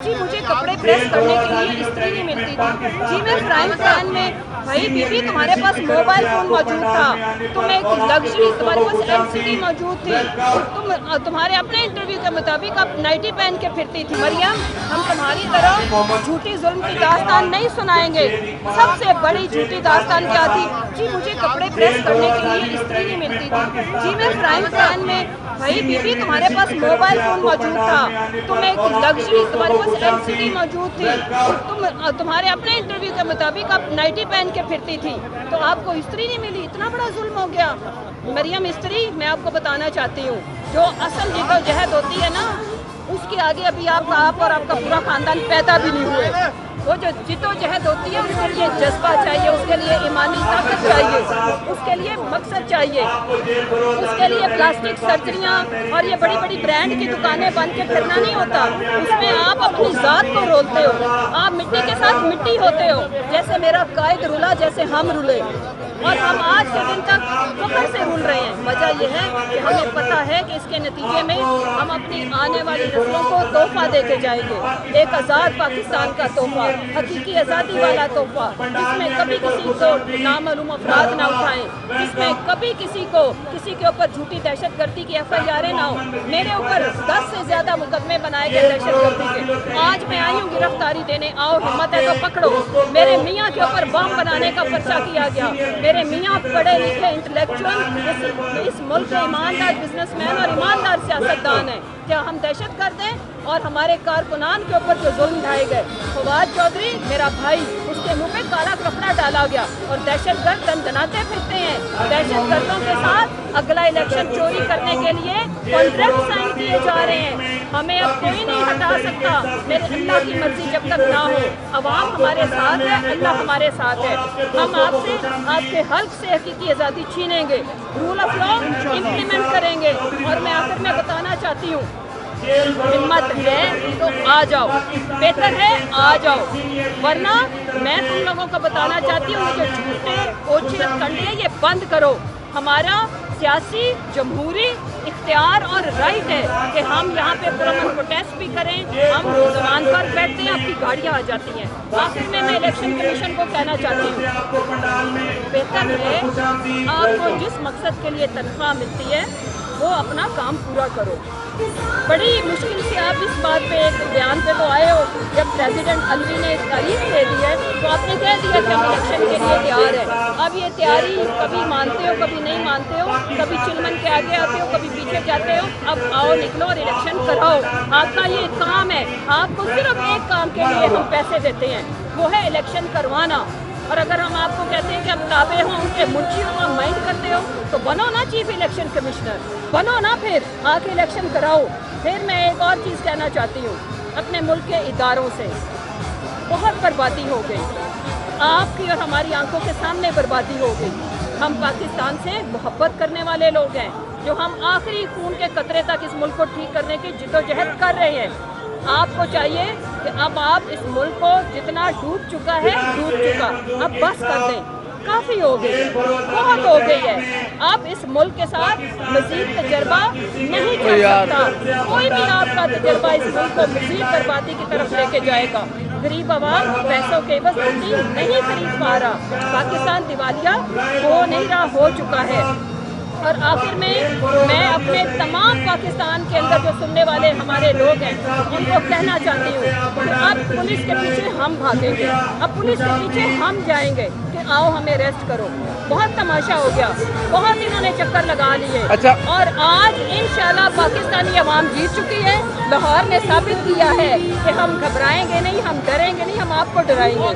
جی مجھے کپڑے پریس کرنے کے لیے استری نہیں ملتی تھی جی میں فرائنگ پین میں بھائی بیوی تمہارے پاس موبائل فون موجود تھا تم ایک لگژری تمہارے پاس LCD موجود تھی تمہارے اپنے انٹرویو کے مطابق آپ نائٹی پہن کے پھرتی تھی مریم ہم تمہاری طرح جھوٹی ظلم کی داستان نہیں سنائیں گے سب سے بڑی جھوٹی داستان کیا تھی جی مجھے کپڑے پریس کرنے کے لیے استری نہیں ملتی تھی جی میں فرائنگ پین میں بھائی بیوی تمہارے پاس موبائل فون موجود تھا تم ایک لگژری تمہارے پاس LCD موجود تھی تمہارے اپنے انٹرویو کے مطابق آپ نائٹی پہن کے پھرتی تھی تو آپ کو استری نہیں ملی اتنا بڑا ظلم ہو گیا مریم استری میں آپ کو بتانا چاہتی ہوں جو اصل جدوجہد ہوتی ہے نا اس کے آگے ابھی آپ اور آپ کا پورا خاندان پیدا بھی نہیں ہوئے وہ جو جدوجہد ہوتی ہے اس کے لیے جذبہ چاہیے اس کے لیے ایمانی طاقت چاہیے اس کے لیے مقصد چاہیے اس کے لیے پلاسٹک سرجریاں اور یہ بڑی بڑی برانڈ کی دکانیں بن کے پھرنا نہیں ہوتا اس میں آپ اپنی ذات کو رولتے ہو آپ مٹی کے ساتھ مٹی ہوتے ہو جیسے میرا قائد رولا جیسے ہم رولے اور ہم آج کے دن تک فخر سے رول رہے ہیں وجہ یہ ہے کہ ہمیں پتہ ہے کہ اس کے نتیجے میں ہم اپنی آنے والی نسلوں کو تحفہ دے کے جائیں گے ایک آزاد پاکستان کا تحفہ حقیقی آزادی والا تحفہ جس میں کبھی کسی کو نامعلوم افراد نہ اٹھائیں جس میں کبھی کسی کے اوپر جھوٹی دہشت گردی کی FIR نہ ہو میرے اوپر 10 سے زیادہ مقدمے بنائے گئے دہشت گردی کے آج میں آئی ہوں گرفتاری دینے آؤ ہمت ہے تو پکڑو میرے میاں کے اوپر بم بنانے کا پرچہ کیا گیا میرے میاں پڑھے لکھے انٹلیکچوئل اس ملک کے ایماندار بزنس مین اور ایماندار سیاستدان ہیں کیا ہم دہشت گرد ہیں اور ہمارے کارکنان کے اوپر جو ظلم ڈھائے گئے فواد چودھری میرا بھائی اس کے منہ پہ کالا کپڑا ڈالا گیا اور دہشت گرد دندناتے پھرتے ہیں دہشت گردوں کے ساتھ اگلا الیکشن چوری کرنے کے لیے کانٹریکٹ سائن کیے جا رہے ہیں ہمیں اب کوئی نہیں ہٹا سکتا میرے اللہ کی مرضی جب تک نہ ہو عوام ہمارے ساتھ ہے اللہ ہمارے ساتھ ہے ہم آپ کے حلق سے حقیقی آزادی چھینیں گے رول آف لا امپلیمنٹ کریں گے اور میں آخر میں بتانا چاہتی ہوں ہمت ہے تو آ جاؤ بہتر ہے آ جاؤ ورنہ میں تم لوگوں کو بتانا چاہتی ہوں جو جھوٹے اوچھت کنڈے یہ بند کرو ہمارا سیاسی جمہوری اختیار اور رائٹ ہے کہ ہم یہاں پہ پرامن پروٹیسٹ بھی کریں ہم زبان پر بیٹھتے ہیں آپ کی گاڑیاں آ جاتی ہیں آخر میں الیکشن کمیشن کو کہنا چاہتی ہوں بہتر ہے آپ کو جس مقصد کے لیے تنخواہ ملتی ہے وہ اپنا کام پورا کرو بڑی مشکل سے آپ اس بات پہ ایک بیان پہ تو آئے ہو جب پریزیڈنٹ علوی نے تاریخ دے دی ہے تو آپ نے کہہ دیا کہ ہم الیکشن کے لیے تیار ہے اب یہ تیاری کبھی مانتے ہو کبھی نہیں مانتے ہو کبھی چلمن کے آگے آتے ہو کبھی پیچھے جاتے ہو اب آؤ نکلو اور الیکشن کراؤ آپ کا یہ کام ہے آپ کو صرف ایک کام کے لیے ہم پیسے دیتے ہیں وہ ہے الیکشن کروانا اور اگر ہم آپ کو کہتے ہیں کہ اب تابع ہوں ان کے منشیوں کو مائنڈ کرتے ہو تو بنو نا چیف الیکشن کمشنر بنو نا پھر آ کے الیکشن کراؤ پھر میں ایک اور چیز کہنا چاہتی ہوں اپنے ملک کے اداروں سے بہت بربادی ہو گئی آپ کی اور ہماری آنکھوں کے سامنے بربادی ہو گئی ہم پاکستان سے محبت کرنے والے لوگ ہیں جو ہم آخری خون کے قطرے تک اس ملک کو ٹھیک کرنے کی جدوجہد کر رہے ہیں آپ کو چاہیے کہ اب آپ اس ملک کو جتنا ڈوب چکا ہے ڈوب چکا اب بس کر دیں کافی ہو گئی بہت ہو گئی ہے آپ اس ملک کے ساتھ مزید تجربہ نہیں کر سکتا کوئی بھی آپ کا تجربہ اس ملک کو مزید بربادی کی طرف لے کے جائے گا غریب عوام پیسوں کے عوض نہیں خرید پا رہا پاکستان دیوالیہ ہو نہیں رہا ہو چکا ہے اور آخر میں اپنے تمام پاکستان کے اندر جو سننے والے ہمارے لوگ ہیں ان کو کہنا چاہتی ہوں کہ اب پولیس کے پیچھے ہم بھاگیں گے اب پولیس کے پیچھے ہم جائیں گے کہ آؤ ہمیں ریسٹ کرو بہت تماشا ہو گیا بہت انہوں نے چکر لگا لیے اور آج انشاءاللہ پاکستانی عوام جیت چکی ہے لاہور نے ثابت کیا ہے کہ ہم گھبرائیں گے نہیں ہم ڈریں گے نہیں ہم آپ کو ڈرائیں گے